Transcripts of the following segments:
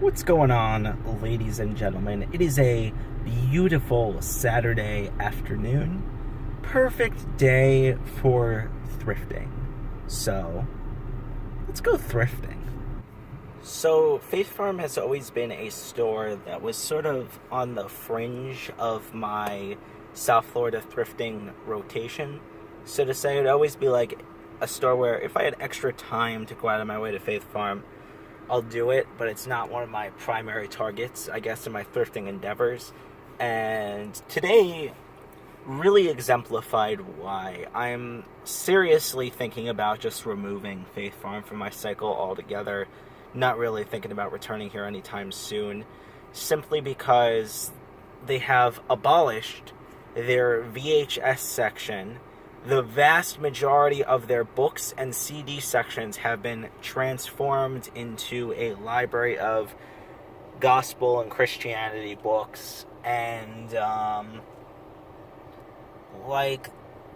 What's going on, ladies and gentlemen? It is a beautiful Saturday afternoon. Perfect day for thrifting. So, let's go thrifting. So, Faith Farm has always been a store that was sort of on the fringe of my South Florida thrifting rotation. So to say, it would always be like a store where if I had extra time to go out of my way to Faith Farm, I'll do it, but it's not one of my primary targets, I guess, in my thrifting endeavors. And today really exemplified why I'm seriously thinking about just removing Faith Farm from my cycle altogether. Not really thinking about returning here anytime soon, simply because they have abolished their VHS section. The vast majority of their books and CD sections have been transformed into a library of gospel and Christianity books. And,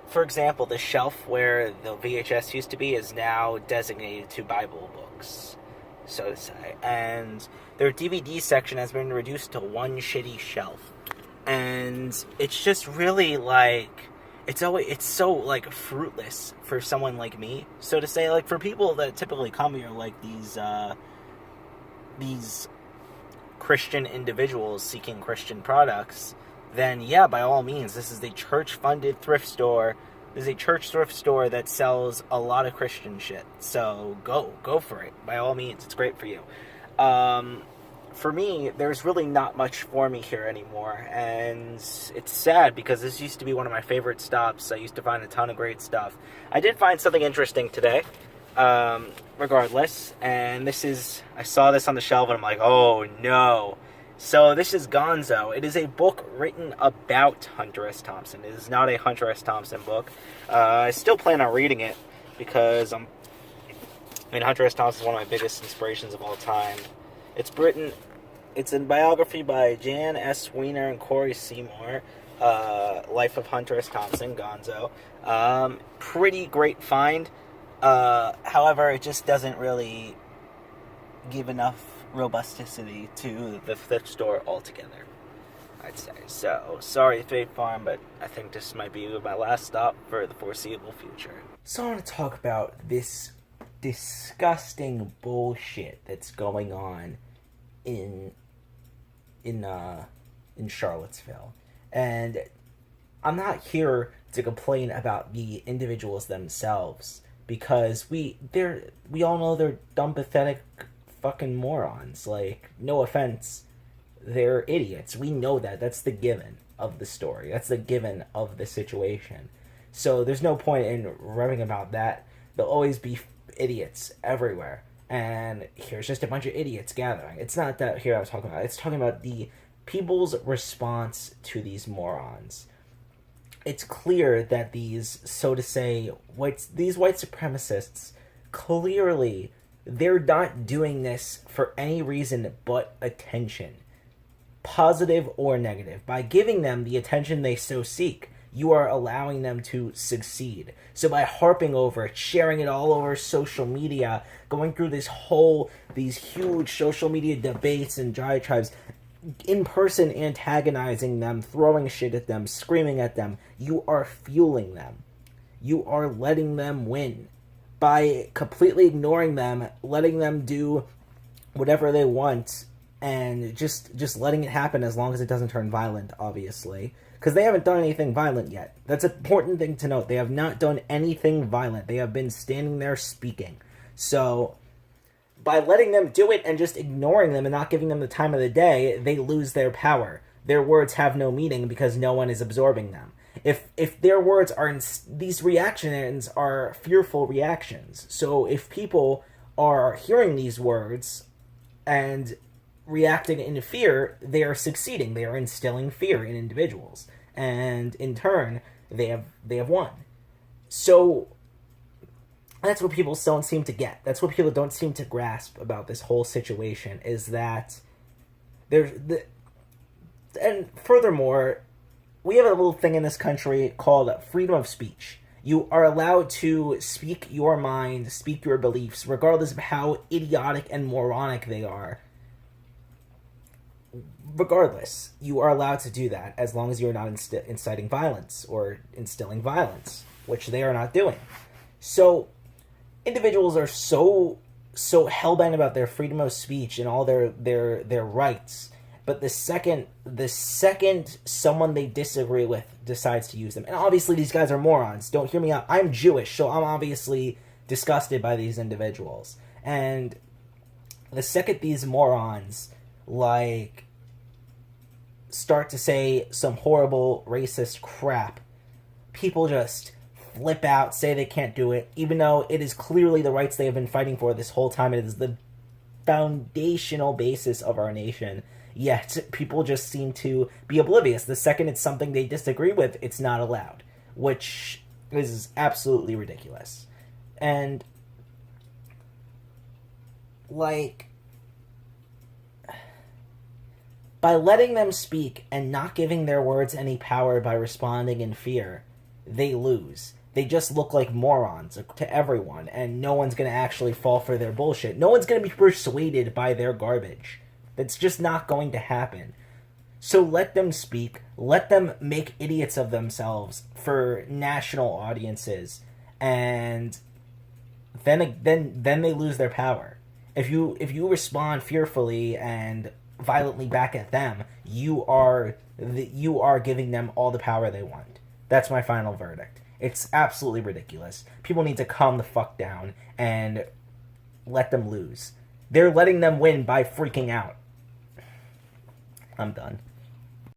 for example, the shelf where the VHS used to be is now designated to Bible books, so to say. And their DVD section has been reduced to one shitty shelf. And it's just really, it's so fruitless for someone like me, so to say. For people that typically come here, these Christian individuals seeking Christian products, then yeah, by all means, this is a church-funded thrift store. This is a church thrift store that sells a lot of Christian shit. So go for it. By all means, it's great for you. For me, there's really not much for me here anymore, and it's sad because this used to be one of my favorite stops. I used to find a ton of great stuff. I did find something interesting today, regardless, and I saw this on the shelf, and I'm like, oh no. So this is Gonzo. It is a book written about Hunter S. Thompson. It is not a Hunter S. Thompson book. I still plan on reading it because Hunter S. Thompson is one of my biggest inspirations of all time. It's a biography by Jan S. Weiner and Corey Seymour, Life of Hunter S. Thompson, Gonzo. Pretty great find. However, it just doesn't really give enough robusticity to the thrift store altogether, I'd say. So, sorry, Faith Farm, but I think this might be my last stop for the foreseeable future. So I want to talk about this disgusting bullshit that's going on in Charlottesville. And I'm not here to complain about the individuals themselves, because we all know they're dumb, pathetic fucking morons. No offense, they're idiots. We know that. That's the given of the story. That's the given of the situation. So there's no point in revving about that. There'll always be idiots everywhere. And here's just a bunch of idiots gathering. It's not that here I was talking about. It's talking about the people's response to these morons. It's clear that these, so to say, these white supremacists, clearly, they're not doing this for any reason but attention. Positive or negative. By giving them the attention they so seek, you are allowing them to succeed. So by harping over it, sharing it all over social media, going through these huge social media debates and diatribes, in person antagonizing them, throwing shit at them, screaming at them, you are fueling them. You are letting them win. By completely ignoring them, letting them do whatever they want, and just letting it happen as long as it doesn't turn violent, obviously. Because they haven't done anything violent yet. That's an important thing to note. They have not done anything violent. They have been standing there speaking. So, by letting them do it and just ignoring them and not giving them the time of the day, they lose their power. Their words have no meaning because no one is absorbing them. If their words are... These reactions are fearful reactions. So if people are hearing these words and reacting in fear, they are succeeding. They are instilling fear in individuals. And in turn, they have won. So that's what people don't seem to get. That's what people don't seem to grasp about this whole situation, is that and furthermore, we have a little thing in this country called freedom of speech. You are allowed to speak your mind, speak your beliefs, regardless of how idiotic and moronic they are. regardless, you are allowed to do that as long as you're not inciting violence or instilling violence, which they are not doing. So individuals are so hell-bent about their freedom of speech and all their rights, but the second someone they disagree with decides to use them, and obviously these guys are morons, don't hear me out, I'm Jewish, so I'm obviously disgusted by these individuals, and the second these morons like start to say some horrible racist crap, people just flip out, say they can't do it, even though it is clearly the rights they have been fighting for this whole time. It is the foundational basis of our nation. Yet people just seem to be oblivious. The second it's something they disagree with, it's not allowed, which is absolutely ridiculous. And like, by letting them speak and not giving their words any power by responding in fear, they lose. They just look like morons to everyone, and no one's going to actually fall for their bullshit. No one's going to be persuaded by their garbage. That's just not going to happen. So let them speak. Let them make idiots of themselves for national audiences, and then they lose their power. If you respond fearfully and violently back at them, you are giving them all the power they want. That's my final verdict. It's absolutely ridiculous. People need to calm the fuck down and let them lose. They're letting them win by freaking out. I'm done.